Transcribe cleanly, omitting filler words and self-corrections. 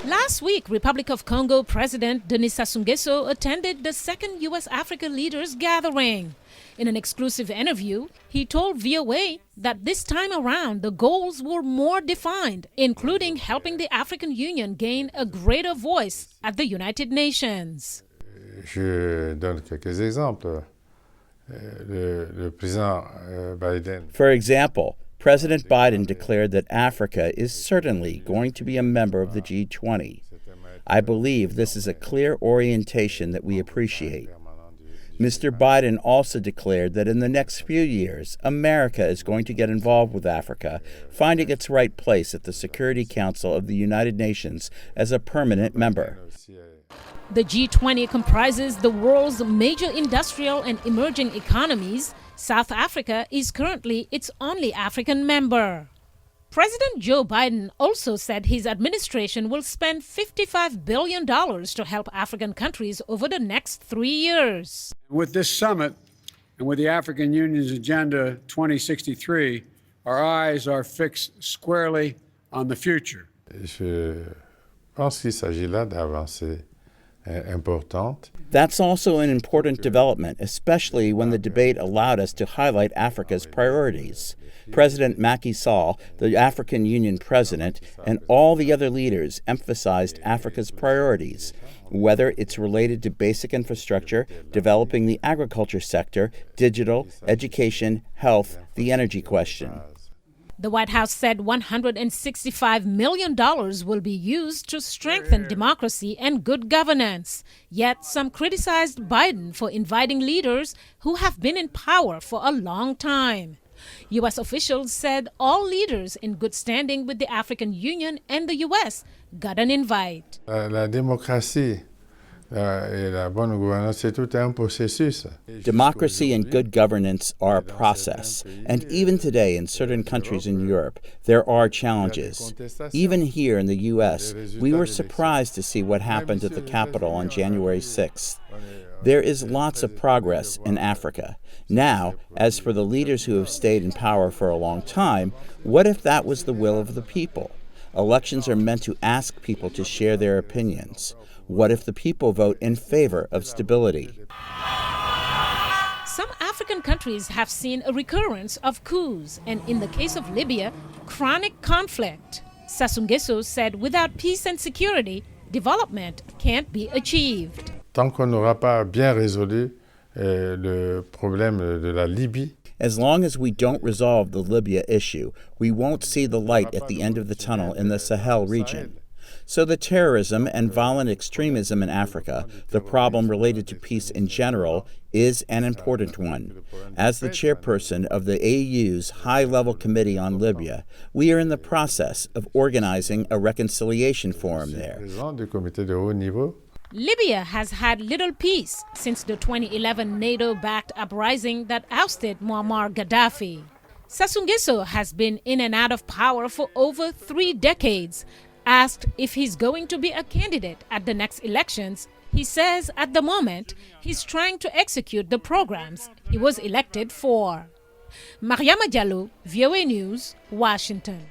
Last week, Republic of Congo President Denis Sassou-Nguesso attended the second U.S.-Africa Leaders Gathering. In an exclusive interview, he told VOA that this time around the goals were more defined, including helping the African Union gain a greater voice at the United Nations. Je donne quelques exemples. Le président Biden. For example, President Biden declared that Africa is certainly going to be a member of the G20. I believe this is a clear orientation that we appreciate. Mr. Biden also declared that in the next few years, America is going to get involved with Africa, finding its right place at the Security Council of the United Nations as a permanent member. The G20 comprises the world's major industrial and emerging economies. South Africa is currently its only African member. President Joe Biden also said his administration will spend $55 billion to help African countries over the next 3 years. With this summit and with the African Union's Agenda 2063, our eyes are fixed squarely on the future. Je pense qu'il s'agit là d'avancées importantes. That's also an important development, especially when the debate allowed us to highlight Africa's priorities. President Macky Sall, the African Union president, and all the other leaders emphasized Africa's priorities, whether it's related to basic infrastructure, developing the agriculture sector, digital, education, health, the energy question. The White House said $165 million will be used to strengthen democracy and good governance. Yet some criticized Biden for inviting leaders who have been in power for a long time. U.S. officials said all leaders in good standing with the African Union and the U.S. got an invite. La démocratie et la bonne gouvernance, c'est tout un processus. Democracy and good governance are a process, and even today in certain countries in Europe, there are challenges. Even here in the U.S., we were surprised to see what happened at the Capitol on January 6th. There is lots of progress in Africa. Now, as for the leaders who have stayed in power for a long time, what if that was the will of the people? Elections are meant to ask people to share their opinions. What if the people vote in favor of stability? Some African countries have seen a recurrence of coups, and in the case of Libya, chronic conflict. Sassou-Nguesso said without peace and security, development can't be achieved. Tant qu'on n'aura pas bien résolu le problème de la Libye, as long as we don't resolve the Libya issue, we won't see the light at the end of the tunnel in the Sahel region. So the terrorism and violent extremism in Africa, the problem related to peace in general, is an important one. As the chairperson of the AU's high-level committee on Libya, we are in the process of organizing a reconciliation forum there. Libya has had little peace since the 2011 NATO-backed uprising that ousted Muammar Gaddafi. Sassou-Nguesso has been in and out of power for over 3 decades. Asked if he's going to be a candidate at the next elections, he says at the moment he's trying to execute the programs he was elected for. Mariama Diallo, VOA News, Washington.